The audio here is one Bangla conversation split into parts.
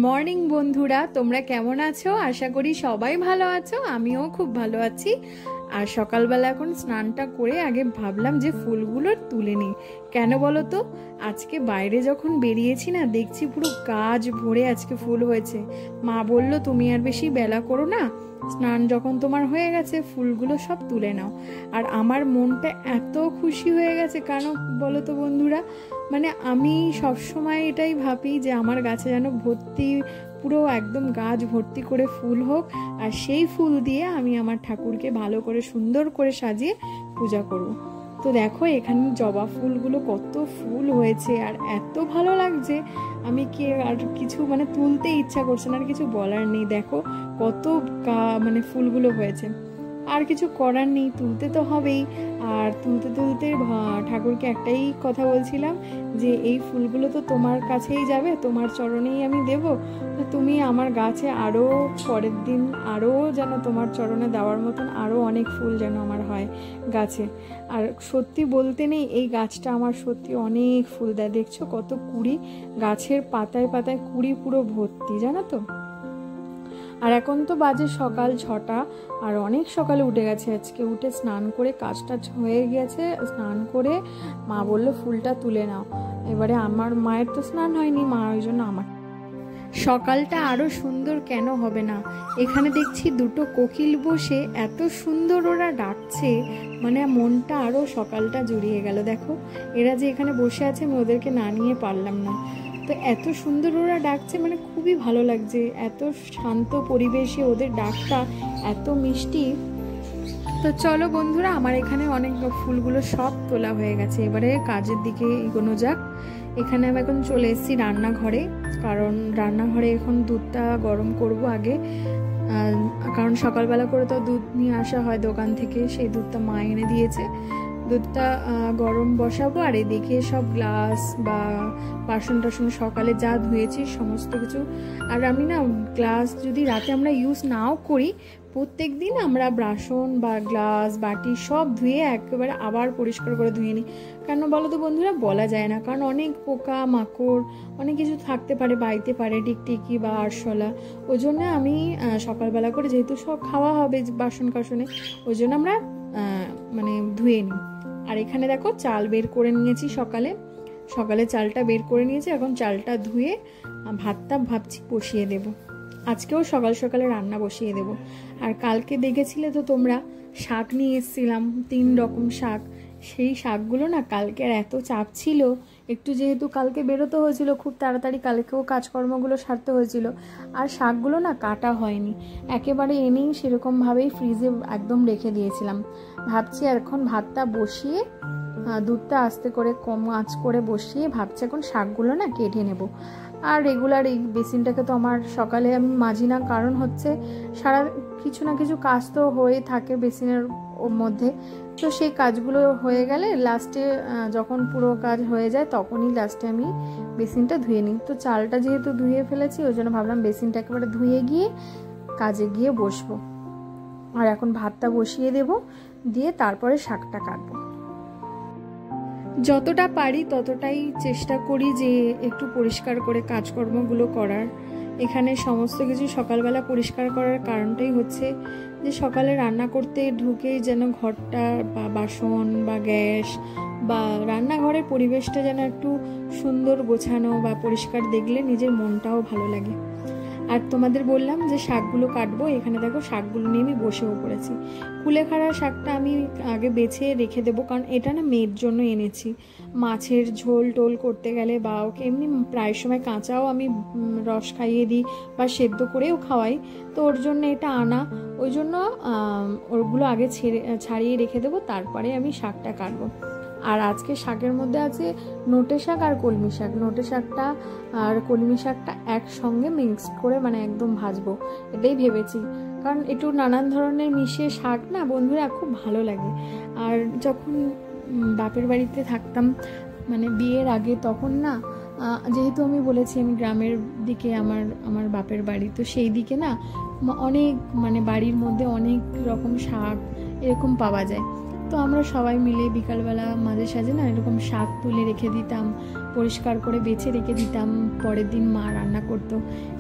মর্নিং বন্ধুরা, তোমরা কেমন আছো? আশা করি সবাই ভালো আছো। আমিও খুব ভালো আছি। আর সকালবেলা এখন স্নানটা করে আগে ভাবলাম যে ফুলগুলো তুলে নিই। কেন বলো তো? আজকে বাইরে যখন বেরিয়েছি না, দেখছি পুরো গাছ ভরে আজকে ফুল হয়েছে। মা বলল তুমি আর বেশি বেলা করো না, স্নান যখন তোমার হয়ে গেছে ফুলগুলো সব তুলে নাও। আর আমার মনটা এত খুশি হয়ে গেছে কেন বলো তো বন্ধুরা, মানে আমি সবসময় এটাই ভাবি যে আমার গাছে যেন ভর্তি, পুরো একদম গাছ ভর্তি করে ফুল হোক, আর সেই ফুল দিয়ে আমি আমার ঠাকুরকে ভালো করে সুন্দর করে সাজিয়ে পূজা করব। তো দেখো এখানে জবা ফুলগুলো কত ফুল হয়েছে আর এত ভালো লাগছে, আমি কি আর কিছু মানে তুলতে ইচ্ছা করছে না, আর কিছু বলার নেই। দেখো কত মানে ফুলগুলো হয়েছে, আর কিছু করার নেই, তুলতে তো হবেই। আর তুলতে তুলতে ঠাকুরকে একটাই কথা বলছিলাম যে এই ফুলগুলো তো তোমার কাছেই যাবে, তোমার চরণেই আমি দেব, তো তুমি আমার গাছে আরও পরের দিন আরও যেন তোমার চরণে দেওয়ার মতন আরও অনেক ফুল যেন আমার হয় গাছে। আর সত্যি বলতে নেই, এই গাছটা আমার সত্যি অনেক ফুল দেয়। দেখছো কত কুড়ি, গাছের পাতায় পাতায় কুড়ি পুরো ভর্তি, জানো তো। আর এখন তো বাজে সকাল 6টা, আর অনেক সকালে উঠে গেছে আজকে। উঠে স্নান করে কাজটা হয়ে গেছে, স্নান করে মা বললো ফুলটা তুলে নাও। এবারে আমার মায়ের তো স্নান হয়নি, মা ওই জন্য আমার সকালটা আরো সুন্দর কেন হবে না। এখানে দেখছি দুটো কোকিল বসে এত সুন্দর ওরা ডাকছে, মানে মনটা আরো সকালটা জুড়িয়ে গেল। দেখো এরা যে এখানে বসে আছে, আমি ওদেরকে না নিয়ে পারলাম না। তো এত সুন্দর ওরা ডাকছে, মানে খুবই ভালো লাগছে। এত শান্ত পরিবেশে ওদের ডাকটা এত মিষ্টি। তো চলো বন্ধুরা, আমার এখানে অনেক ফুলগুলো সব তোলা হয়ে গেছে, এবারে কাজের দিকে এগোনো যাক। এখানে আমি এখন চলে এসেছি রান্নাঘরে, কারণ রান্নাঘরে এখন দুধটা গরম করব আগে। কারণ সকালবেলা করে তো দুধ নিয়ে আসা হয় দোকান থেকে, সেই দুধটা মা এনে দিয়েছে। দুধটা গরম বসাবো, আর এদিকে সব গ্লাস বা বাসন টাসন সকালে যা ধুয়েছি সমস্ত কিছু। আর আমি না গ্লাস যদি রাতে আমরা ইউজ নাও করি, প্রত্যেক দিন আমরা বাসন বা গ্লাস বাটি সব ধুয়ে একেবারে আবার পরিষ্কার করে ধুয়ে নিই। কেন বলো তো বন্ধুরা? বলা যায় না, কারণ অনেক পোকা মাকড় অনেক কিছু থাকতে পারে, বাইতে পারে টিকটিকি বা আরশোলা। ওই জন্য আমি সকালবেলা করে, যেহেতু সব খাওয়া হবে বাসন কাসনে, ওই জন্য আমরা মানে ধুয়ে নিই। আর এখানে দেখো চাল বের করে নিয়েছি, সকালে সকালে চালটা বের করে নিয়েছি। এখন চালটা ধুয়ে ভাতটা ভাবছি বসিয়ে দেব। আজকেও সকাল সকালে রান্না বসিয়ে দেব। আর কালকে দেখেছিলে তো তোমরা, শাক নিয়ে এসেছিলাম 3 রকম শাক। সেই শাকগুলো না কালকে আর এত চাপ ছিল, একটু যেহেতু কালকে বেরোতে হয়েছিল খুব তাড়াতাড়ি, কালকেও কাজকর্মগুলো সারতে হয়েছিল, আর শাকগুলো না কাটা হয়নি, একেবারে এনেই সেরকমভাবেই ফ্রিজে একদম রেখে দিয়েছিলাম। ভাবছি এখন ভাতটা বসিয়ে, দুধটা আস্তে করে কম আঁচ করে বসিয়ে ভাবছি এখন শাকগুলো না কেটে নেব। আর রেগুলার এই বেসিনটাকে তো আমার সকালে আমি মাজি না, কারণ হচ্ছে সারা কিছু না কিছু কাজ তো হয়ে থাকে বেসিনের মধ্যে। তো সেই কাজগুলো হয়ে গেলে লাস্টে যখন পুরো কাজ হয়ে যায় তখনই লাস্টে আমি বেসিনটা ধুয়ে নিই। তো চালটা যেহেতু ধুয়ে ফেলেছি, ওই জন্য ভাবলাম বেসিনটা একেবারে ধুয়ে গিয়ে কাজে গিয়ে বসবো। আর এখন ভাতটা বসিয়ে দেব, দিয়ে তারপরে শাকটা কাটবো। যতটা পারি ততটাই চেষ্টা করি যে একটু পরিষ্কার করে কাজকর্মগুলো করার। এখানে সমস্ত কিছু সকালবেলা পরিষ্কার করার কারণটাই হচ্ছে যে সকালে রান্না করতে ঢুকেই যেন ঘরটা বা বাসন বা গ্যাস বা রান্নাঘরের পরিবেশটা যেন একটু সুন্দর গোছানো বা পরিষ্কার দেখলে নিজের মনটাও ভালো লাগে। আর তোমাদের বললাম যে শাকগুলো কাটবো, এখানে দেখো শাকগুলো নিয়ে আমি বসেও পড়েছি। কুলেখাড়া শাকটা আমি আগে বেছে রেখে দেবো, কারণ এটা না মেয়ের জন্য এনেছি। মাছের ঝোল টোল করতে গেলে বা ওকে এমনি প্রায় সময় কাঁচাও আমি রস খাইয়ে দিই বা সেদ্ধ করেও খাওয়াই, তো ওর জন্য এটা আনা। ওই জন্য ওগুলো আগে ছাড়িয়ে রেখে দেবো, তারপরে আমি শাকটা কাটবো। আর আজকে শাকের মধ্যে আছে নোটে শাক আর কলমি শাক। নোটে শাকটা আর কলমি শাকটা একসঙ্গে মিক্সড করে মানে একদম ভাজবো, এটাই ভেবেছি। কারণ একটু নানান ধরনের মিশিয়ে শাক না বন্ধুরা খুব ভালো লাগে। আর যখন বাপের বাড়িতে থাকতাম মানে বিয়ের আগে, তখন না যেহেতু আমি বলেছি আমি গ্রামের দিকে আমার বাপের বাড়ি, তো সেই দিকে না অনেক মানে বাড়ির মধ্যে অনেক রকম শাক এরকম পাওয়া যায়। তো আমরা সবাই মিলে বিকালবেলা মাঝে সাঝে না এরকম শাক তুলে রেখে দিতাম, পরিষ্কার করে বেছে রেখে দিতাম, পরের দিন মা রান্না করতো।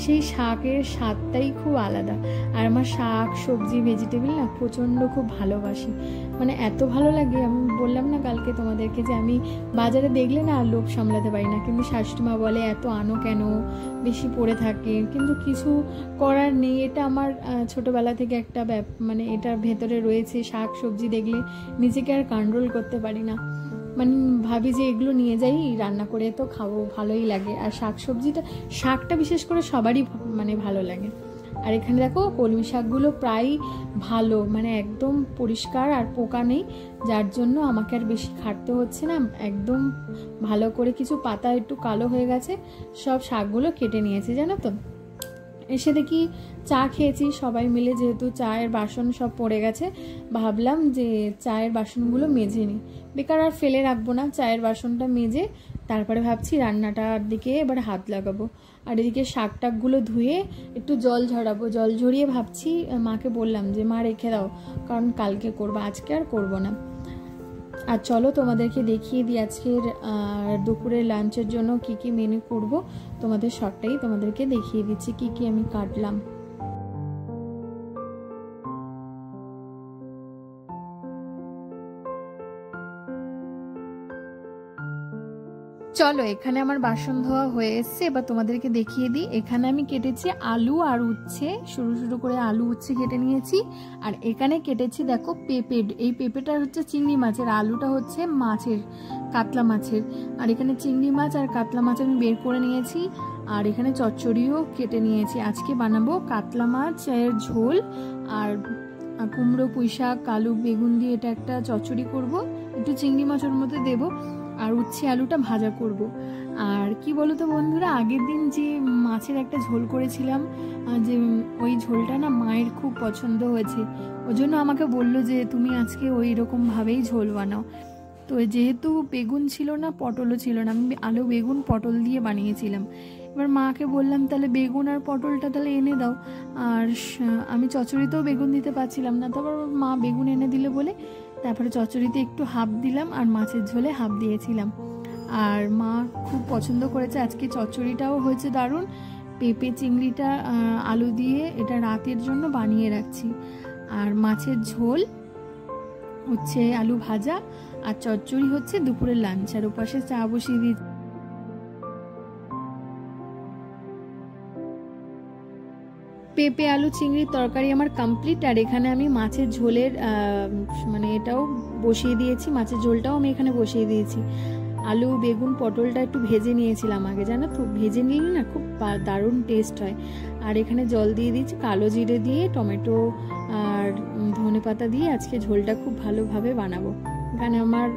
সেই শাকের স্বাদটাই খুব আলাদা। আর আমার শাক সবজি ভেজিটেবল না প্রচণ্ড খুব ভালোবাসি, মানে এত ভালো লাগে। আমি বললাম না কালকে তোমাদেরকে যে আমি বাজারে দেখলে না আর লোভ সামলাতে পারি না, কিন্তু শাশুড়ি মা বলে এত আনো কেন, বেশি পড়ে থাকে, কিন্তু কিছু করার নেই। এটা আমার ছোটোবেলা থেকে একটা মানে এটার ভেতরে রয়েছে। শাক সবজি দেখলে নিজেকে আর কন্ট্রোল করতে পারি না, মানে ভাবি যে এগুলো নিয়ে যাই রান্না করে তো খাবো, ভালোই লাগে। আর শাকটা বিশেষ করে সবারই মানে ভালো লাগে। আর এখানে দেখো কলমি শাকগুলো প্রায় ভালো, মানে একদম পরিষ্কার আর পোকা নেই, যার জন্য আমাকে আর বেশি খাটতে হচ্ছে না। একদম ভালো করে, কিছু পাতা একটু কালো হয়ে গেছে, সব শাকগুলো কেটে নিয়েছে জানো তো। এসে দেখি চা খেয়েছি সবাই মিলে, যেহেতু চায়ের বাসন সব পড়ে গেছে, ভাবলাম যে চায়ের বাসনগুলো মেজে নিই, বেকার আর ফেলে রাখবো না। চায়ের বাসনটা মেজে তারপরে ভাবছি রান্নাটার দিকে এবার হাত লাগাবো। আর এদিকে শাক টাকগুলো ধুয়ে একটু জল ঝরাবো, জল ঝরিয়ে ভাবছি, মাকে বললাম যে মা রেখে দাও, কারণ কালকে করবো, আজকে আর করবো না। আর চলো তোমাদেরকে দেখিয়ে দিই আজকের দুপুরের লাঞ্চের জন্য কি কি মেনু করব, তোমাদের সবটাই তোমাদেরকে দেখিয়ে দিচ্ছি কি কি আমি কাটলাম। চলো এখানে আমার বাসন ধোয়া হয়ে এসছে, এবার তোমাদেরকে দেখিয়ে দিই। এখানে আমি কেটেছি আলু আর উচ্ছে, সরু সরু করে আলু উচ্ছে কেটে নিয়েছি। আর এখানে কেটেছি দেখো পেঁপে, এই পেঁপেটা হচ্ছে চিংড়ি মাছের, আলুটা হচ্ছে মাছের, কাতলা মাছের। আর এখানে চিংড়ি মাছ আর কাতলা মাছ আমি বের করে নিয়েছি। আর এখানে চচ্চড়িও কেটে নিয়েছি। আজকে বানাবো কাতলা মাছের ঝোল আর কুমড়ো পুঁই শাক আলু বেগুন দিয়ে এটা একটা চচ্চড়ি করব, একটু চিংড়ি মাছ ওর মধ্যে দেবো, আর উচ্ছে আলুটা ভাজা করব। আর কি বলো তো বন্ধুরা, আগের দিন যে মাছের একটা ঝোল করেছিলাম, যে ওই ঝোলটা না মায়ের খুব পছন্দ হয়েছে, ওই জন্য আমাকে বললো যে তুমি আজকে ওই রকমভাবেই ঝোল বানাও। তো যেহেতু বেগুন ছিল না, পটলও ছিল না, আমি আলু বেগুন পটল দিয়ে বানিয়েছিলাম। এবার মাকে বললাম তাহলে বেগুন আর পটলটা তাহলে এনে দাও। আর আমি চচ্চড়িতেও বেগুন দিতে পারছিলাম না, তারপর মা বেগুন এনে দিলে বলে তারপরে চচ্চড়িতে একটু হাফ দিলাম আর মাছের ঝোলে হাফ দিয়েছিলাম। আর মা খুব পছন্দ করেছে, আজকে চচ্চড়িটাও হয়েছে দারুণ। পেঁপে চিংড়িটা আলু দিয়ে এটা রাতের জন্য বানিয়ে রাখছি। আর মাছের ঝোল হচ্ছে আলু ভাজা, আর চচ্চড়ি হচ্ছে দুপুরের লাঞ্চ। আর ওপাশে চা বসিয়ে দিয়েছি। পেঁপে আলু চিংড়ির তরকারি আমার কমপ্লিট। আর এখানে আমি মাছের ঝোলের মানে এটাও বসিয়ে দিয়েছি, মাছের ঝোলটাও আমি এখানে বসিয়ে দিয়েছি। আলু বেগুন পটলটা একটু ভেজে নিয়েছিলাম আগে, জানো তো, ভেজে নিলে না খুব দারুণ টেস্ট হয়। আর এখানে জল দিয়ে দিয়েছি, কালো জিরে দিয়ে টমেটো আর ধনেপাতা দিয়ে আজকে ঝোলটা খুব ভালোভাবে বানাবো। এখানে আমার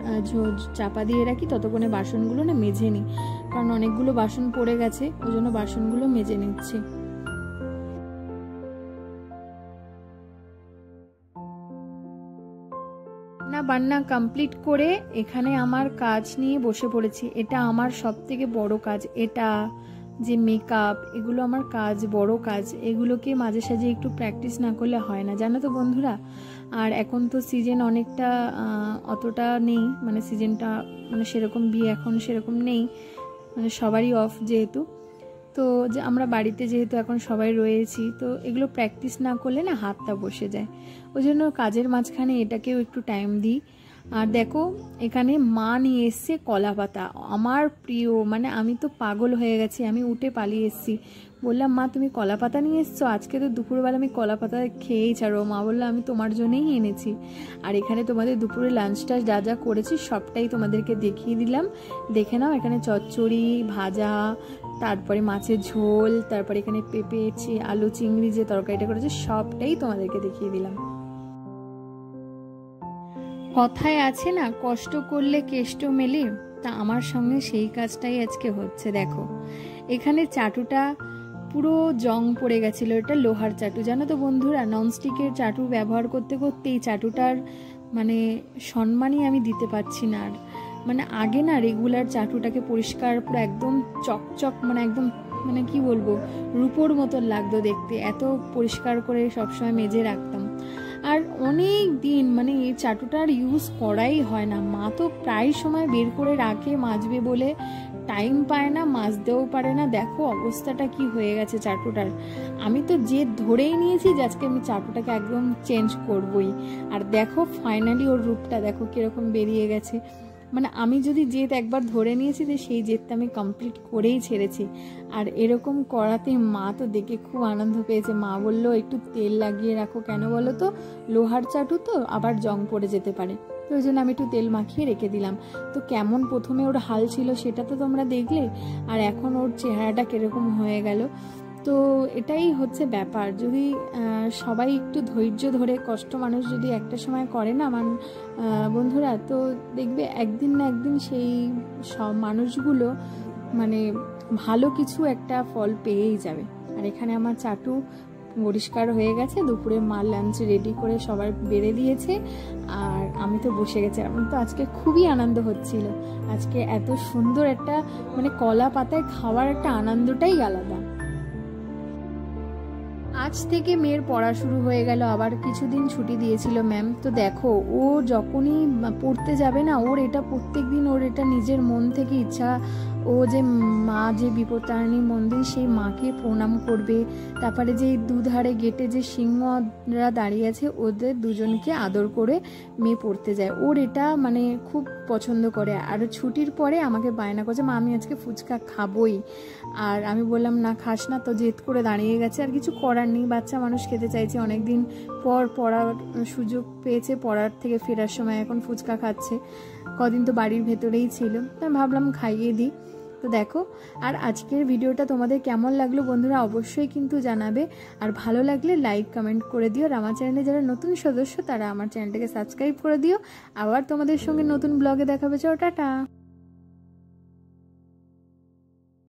চাপা দিয়ে রাখি, ততক্ষণে বাসনগুলো না মেজে নিই, কারণ অনেকগুলো বাসন পড়ে গেছে, ওই জন্য বাসনগুলো মেজে নিচ্ছি। বান্না কমপ্লিট করে এখানে আমার কাজ নিয়ে বসে পড়েছি। এটা আমার সব থেকে বড় কাজ, এটা যে মেকআপ, এগুলো আমার কাজ, বড় কাজ। এগুলোকে মাঝে সাঝে একটু প্র্যাকটিস না করলে হয় না, জানো তো বন্ধুরা। আর এখন তো সিজন অনেকটা অতটা নেই, মানে সিজনটা মানে সেরকম বিয়ে এখন সেরকম নেই, মানে সবারই অফ যেহেতু। তো যে আমরা বাড়িতে যেহেতু এখন সবাই রয়েছি, তো এগুলো প্র্যাকটিস না করলে না হাতটা বসে যায়, ওই জন্য কাজের মাঝখানে এটাকেও একটু টাইম দিই। আর দেখো এখানে মা নিয়ে এসছে কলা পাতা, আমার প্রিয়, মানে আমি তো পাগল হয়ে গেছি, আমি উঠে পালিয়ে এসেছি। বললাম মা তুমি কলা পাতা নিয়ে এসছো, আজকে তো দুপুরবেলা আমি কলা পাতা খেয়েই ছাড়ো। মা বললো আমি তোমার জন্যই এনেছি। আর এখানে তোমাদের দুপুরে লাঞ্চটা যা যা করেছি সবটাই তোমাদেরকে দেখিয়ে দিলাম, দেখে নাও। এখানে চচ্চড়ি ভাজা, তারপরে মাছের ঝোল, তারপরে এখানে পেঁপে আলু চিংড়ি যে তরকারিটা করেছে সবটাই তোমাদেরকে দেখিয়ে দিলাম। কথায় আছে না, কষ্ট করলে কেষ্ট মেলে, তা আমার সঙ্গে সেই কাজটাই আজকে হচ্ছে। দেখো এখানে চাটুটা পুরো জং পড়ে গেছিল, এটা লোহার চাটু, জানো তো বন্ধুরা। ননস্টিকের চাটু ব্যবহার করতে করতে এই চাটুটার মানে সম্মানই আমি দিতে পারছি না। আর মানে আগে না রেগুলার চাটুটাকে পরিষ্কার পুরো একদম চকচক, মানে একদম মানে কি বলবো, রূপোর মতন লাগতো দেখতে, এত পরিষ্কার করে সবসময় মেজে রাখতাম। আর অনেক দিন মানে এই চাটুটার ইউজ করাই হয় না, মা তো প্রায় সময় বের করে রাখে মাজবে বলে, টাইম পায় না, মাজতেও পারে না। দেখো অবস্থাটা কি হয়ে গেছে চাটুটার। আমি তো জেদ ধরেই নিয়েছি যে আজকে আমি চাটুটাকে একদম চেঞ্জ করবই। আর দেখো ফাইনালি ওর রূপটা দেখো কিরকম বেরিয়ে গেছে। মানে আমি যদি জেদ একবার ধরে নিয়েছি যে সেই জেদটা আমি কমপ্লিট করেই ছেড়েছি। আর এরকম করাতে মা তো দেখে খুব আনন্দ পেয়েছে। মা বললো একটু তেল লাগিয়ে রাখো, কেন বলো তো, লোহার চাটু তো আবার জং পড়ে যেতে পারে, তো ওই জন্য আমি একটু তেল মাখিয়ে রেখে দিলাম। তো কেমন প্রথমে ওর হাল ছিল সেটা তো তোমরা দেখলে, আর এখন ওর চেহারাটা কিরকম হয়ে গেল। তো এটাই হচ্ছে ব্যাপার, যদি সবাই একটু ধৈর্য ধরে, কষ্ট মানুষ যদি একটা সময় করে না বন্ধুরা, তো দেখবে একদিন না একদিন সেই সব মানুষগুলো মানে ভালো কিছু একটা ফল পেয়েই যাবে। আর এখানে আমার চাটু পরিষ্কার হয়ে গেছে, দুপুরে মা লাঞ্চ রেডি করে সবার বেড়ে দিয়েছে, আর আমি তো বসে গেছি। আমার তো আজকে খুবই আনন্দ হচ্ছিল, আজকে এত সুন্দর একটা মানে কলা পাতায় খাওয়ার একটা আনন্দটাই আলাদা। আজ থেকে মেয়ের পড়া শুরু হয়ে গেল, আবার কিছুদিন ছুটি দিয়েছিল ম্যাম। তো দেখো ও যখনই পড়তে যাবে না, ওর এটা প্রত্যেক দিন ওর এটা নিজের মন থেকে ইচ্ছা, ও যে মা যে বিপত্তারিণী মন্দির, সেই মাকে প্রণাম করবে। তারপরে যে দুধারে গেটে যে সিংহরা দাঁড়িয়ে আছে, ওদের দুজনকে আদর করে মেয়ে পড়তে যায়। ওর এটা মানে খুব পছন্দ করে। আর ছুটির পরে আমাকে বায়না করছে, মা আমি আজকে ফুচকা খাবই। আর আমি বললাম না খাস না, তো জেদ করে দাঁড়িয়ে গেছে। আর কিছু করার নেই, বাচ্চা মানুষ খেতে চাইছে, অনেকদিন পর পড়ার সুযোগ পেয়েছে, পড়ার থেকে ফেরার সময় এখন ফুচকা খাচ্ছে। কদিন তো বাড়ির ভেতরেই ছিল, তাই ভাবলাম খাইয়ে দিই। তো দেখো, আর আজকের ভিডিওটা তোমাদের কেমন লাগলো বন্ধুরা অবশ্যই কিন্তু জানাবে। আর ভালো লাগলে লাইক কমেন্ট করে দিও। আর আমার চ্যানেলে যারা নতুন সদস্য তারা আমার চ্যানেলটাকে সাবস্ক্রাইব করে দিও। আবার তোমাদের সঙ্গে নতুন ব্লগে দেখাবে। চলো টাটা।